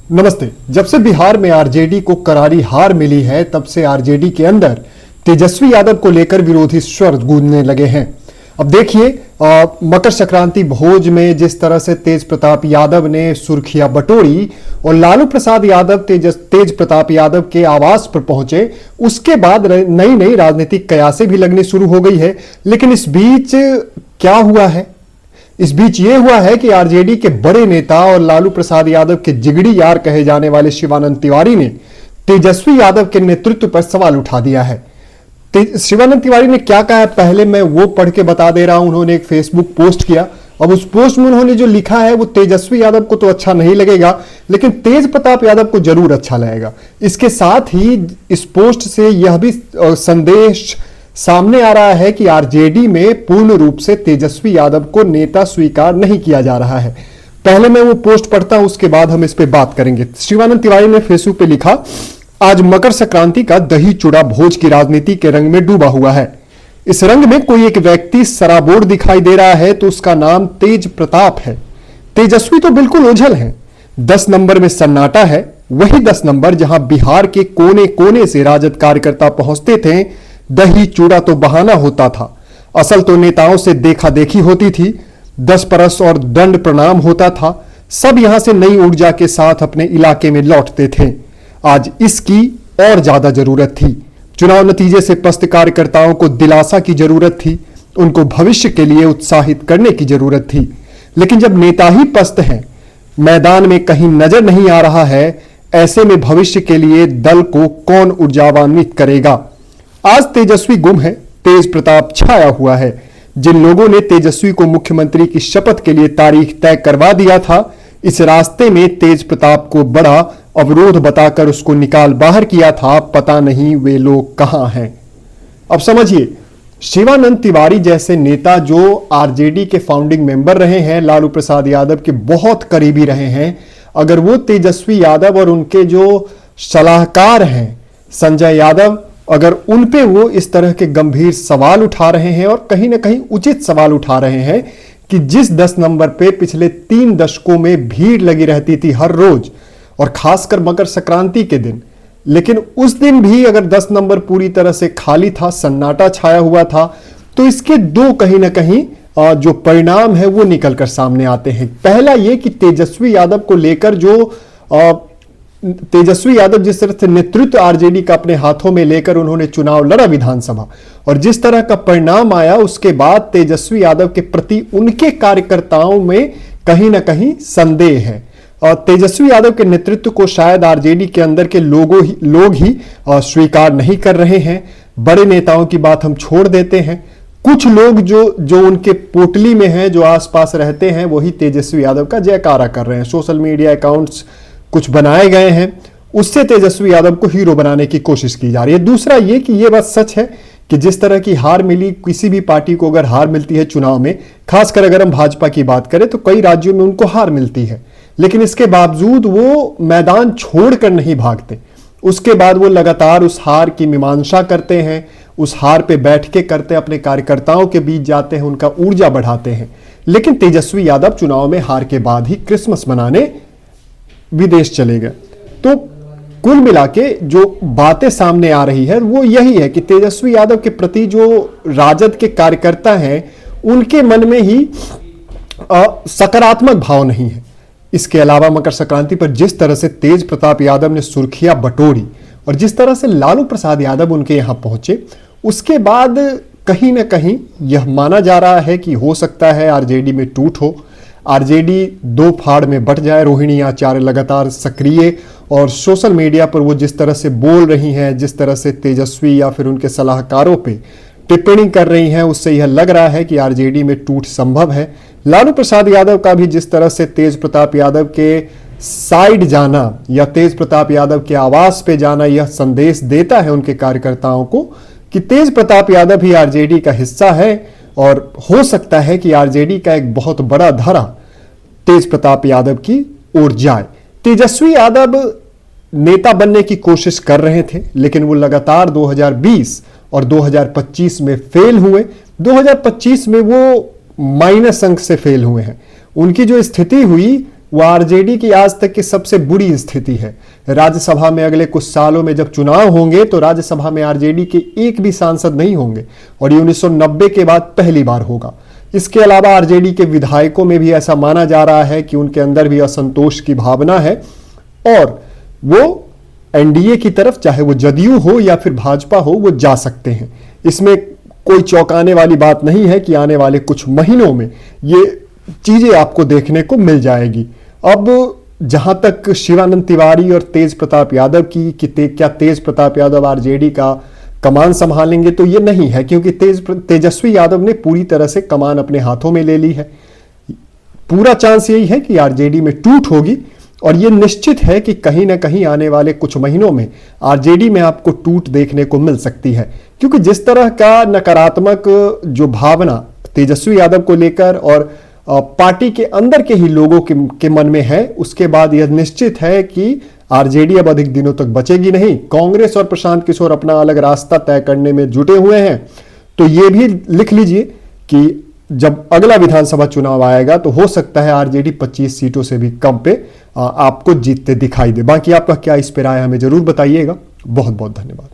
नमस्ते। जब से बिहार में आरजेडी को करारी हार मिली है, तब से आरजेडी के अंदर तेजस्वी यादव को लेकर विरोधी स्वर गूंजने लगे हैं। अब देखिए, मकर संक्रांति भोज में जिस तरह से तेज प्रताप यादव ने सुर्खियां बटोरी और लालू प्रसाद यादव तेज प्रताप यादव के आवास पर पहुंचे, उसके बाद नई नई राजनीतिक कयासें भी लगनी शुरू हो गई है। लेकिन इस बीच क्या हुआ है? इस बीच ये हुआ है कि आरजेडी के बड़े नेता और लालू प्रसाद यादव के जिगरी यार कहे जाने वाले शिवानंद तिवारी ने तेजस्वी यादव के नेतृत्व पर सवाल उठा दिया है। शिवानंद तिवारी ने क्या कहा है, पहले मैं वो पढ़ के बता दे रहा हूं। उन्होंने एक फेसबुक पोस्ट किया। अब उस पोस्ट में उन्होंने जो लिखा है वो तेजस्वी यादव को तो अच्छा नहीं लगेगा, लेकिन तेज प्रताप यादव को जरूर अच्छा लगेगा। इसके साथ ही इस पोस्ट से यह भी संदेश सामने आ रहा है कि आरजेडी में पूर्ण रूप से तेजस्वी यादव को नेता स्वीकार नहीं किया जा रहा है। पहले मैं वो पोस्ट पढ़ता हूं, उसके बाद हम इस पे बात करेंगे। शिवानंद तिवारी ने फेसबुक पे लिखा, आज मकर संक्रांति का दही चूड़ा भोज की राजनीति के रंग में डूबा हुआ है। इस रंग में कोई एक व्यक्ति सराबोर दिखाई दे रहा है तो उसका नाम तेज प्रताप है। तेजस्वी तो बिल्कुल ओझल है। 10 नंबर में सन्नाटा है, वही 10 नंबर जहां बिहार के कोने कोने से राजद कार्यकर्ता पहुंचते थे। दही चूड़ा तो बहाना होता था, असल तो नेताओं से देखा देखी होती थी। 10 परस और दंड प्रणाम होता था। सब यहां से नई ऊर्जा के साथ अपने इलाके में लौटते थे। आज इसकी और ज्यादा जरूरत थी। चुनाव नतीजे से पस्त कार्यकर्ताओं को दिलासा की जरूरत थी, उनको भविष्य के लिए उत्साहित करने की जरूरत थी। लेकिन जब नेता ही पस्त हैं, मैदान में कहीं नजर नहीं आ रहा है, ऐसे में भविष्य के लिए दल को कौन ऊर्जावान्वित करेगा? आज तेजस्वी गुम है, तेज प्रताप छाया हुआ है। जिन लोगों ने तेजस्वी को मुख्यमंत्री की शपथ के लिए तारीख तय करवा दिया था, इस रास्ते में तेज प्रताप को बड़ा अवरोध बताकर उसको निकाल बाहर किया था। पता नहीं वे लोग कहां हैं। अब समझिए, शिवानंद तिवारी जैसे नेता जो आरजेडी के फाउंडिंग मेंबर रहे हैं, लालू प्रसाद यादव के बहुत करीबी रहे हैं, अगर वो तेजस्वी यादव और उनके जो सलाहकार हैं संजय यादव, अगर उन पे वो इस तरह के गंभीर सवाल उठा रहे हैं और कहीं ना कहीं उचित सवाल उठा रहे हैं कि जिस 10 नंबर पे पिछले 3 दशकों में भीड़ लगी रहती थी हर रोज, और खासकर मकर संक्रांति के दिन, लेकिन उस दिन भी अगर 10 नंबर पूरी तरह से खाली था, सन्नाटा छाया हुआ था, तो इसके दो कहीं ना कहीं जो परिणाम है वो निकलकर सामने आते हैं। पहला ये कि तेजस्वी यादव को लेकर जो तेजस्वी यादव जिस तरह से नेतृत्व आरजेडी का अपने हाथों में लेकर उन्होंने चुनाव लड़ा विधानसभा, और जिस तरह का परिणाम आया, उसके बाद तेजस्वी यादव के प्रति उनके कार्यकर्ताओं में कहीं ना कहीं संदेह है। और तेजस्वी यादव के नेतृत्व को शायद आरजेडी के अंदर के लोग ही स्वीकार नहीं कर रहे हैं। बड़े नेताओं की बात हम छोड़ देते हैं, कुछ लोग जो उनके पोटली में हैं, जो आसपास रहते हैं, वही तेजस्वी यादव का जयकारा कर रहे हैं। सोशल मीडिया अकाउंट्स कुछ बनाए गए हैं, उससे तेजस्वी यादव को हीरो बनाने की कोशिश की जा रही है। दूसरा ये कि ये बात सच है कि जिस तरह की हार मिली, किसी भी पार्टी को अगर हार मिलती है चुनाव में, खासकर अगर हम भाजपा की बात करें तो कई राज्यों में उनको हार मिलती है, लेकिन इसके बावजूद वो मैदान छोड़कर नहीं भागते। उसके बाद वो लगातार उस हार की मीमांसा करते हैं, उस हार पे बैठ के करते, अपने कार्यकर्ताओं के बीच जाते हैं, उनका ऊर्जा बढ़ाते हैं। लेकिन तेजस्वी यादव चुनाव में हार के बाद ही क्रिसमस मनाने विदेश चले गए। तो कुल मिला के जो बातें सामने आ रही है वो यही है कि तेजस्वी यादव के प्रति जो राजद के कार्यकर्ता हैं, उनके मन में ही सकारात्मक भाव नहीं है। इसके अलावा मकर संक्रांति पर जिस तरह से तेज प्रताप यादव ने सुर्खियां बटोरी और जिस तरह से लालू प्रसाद यादव उनके यहां पहुंचे, उसके बाद कहीं ना कहीं यह माना जा रहा है कि हो सकता है आरजेडी में टूट हो, आरजेडी 2 फाड़ में बट जाए। रोहिणी आचार्य लगातार सक्रिय और सोशल मीडिया पर वो जिस तरह से बोल रही हैं, जिस तरह से तेजस्वी या फिर उनके सलाहकारों पे टिप्पणी कर रही हैं, उससे यह लग रहा है कि आरजेडी में टूट संभव है। लालू प्रसाद यादव का भी जिस तरह से तेज प्रताप यादव के साइड जाना या तेज प्रताप यादव के आवास पे जाना यह संदेश देता है उनके कार्यकर्ताओं को कि तेज प्रताप यादव भी आरजेडी का हिस्सा है, और हो सकता है कि आरजेडी का एक बहुत बड़ा धड़ा तेज प्रताप यादव की ओर जाए। तेजस्वी यादव नेता बनने की कोशिश कर रहे थे, लेकिन वो लगातार 2020 और 2025 में फेल हुए। 2025 में वो माइनस अंक से फेल हुए हैं। उनकी जो स्थिति हुई वो आरजेडी की आज तक की सबसे बुरी स्थिति है। राज्यसभा में अगले कुछ सालों में जब चुनाव होंगे तो राज्यसभा में आरजेडी के एक भी सांसद नहीं होंगे और ये 1990 के बाद पहली बार होगा। इसके अलावा आरजेडी के विधायकों में भी ऐसा माना जा रहा है कि उनके अंदर भी असंतोष की भावना है और वो एनडीए की तरफ, चाहे वो जदयू हो या फिर भाजपा हो, वो जा सकते हैं। इसमें कोई चौंकाने वाली बात नहीं है कि आने वाले कुछ महीनों में ये चीजें आपको देखने को मिल जाएगी। अब जहां तक शिवानंद तिवारी और तेज प्रताप यादव की क्या तेज प्रताप यादव आरजेडी का कमान संभालेंगे, तो ये नहीं है, क्योंकि तेजस्वी यादव ने पूरी तरह से कमान अपने हाथों में ले ली है। पूरा चांस यही है कि आरजेडी में टूट होगी और ये निश्चित है कि कहीं ना कहीं आने वाले कुछ महीनों में आरजेडी में आपको टूट देखने को मिल सकती है, क्योंकि जिस तरह का नकारात्मक जो भावना तेजस्वी यादव को लेकर और पार्टी के अंदर के ही लोगों के मन में है, उसके बाद यह निश्चित है कि आरजेडी अब अधिक दिनों तक बचेगी नहीं। कांग्रेस और प्रशांत किशोर अपना अलग रास्ता तय करने में जुटे हुए हैं। तो ये भी लिख लीजिए कि जब अगला विधानसभा चुनाव आएगा तो हो सकता है आरजेडी 25 सीटों से भी कम पे आपको जीतते दिखाई दे। बाकी आपका क्या इस पर राय हमें जरूर बताइएगा। बहुत बहुत धन्यवाद।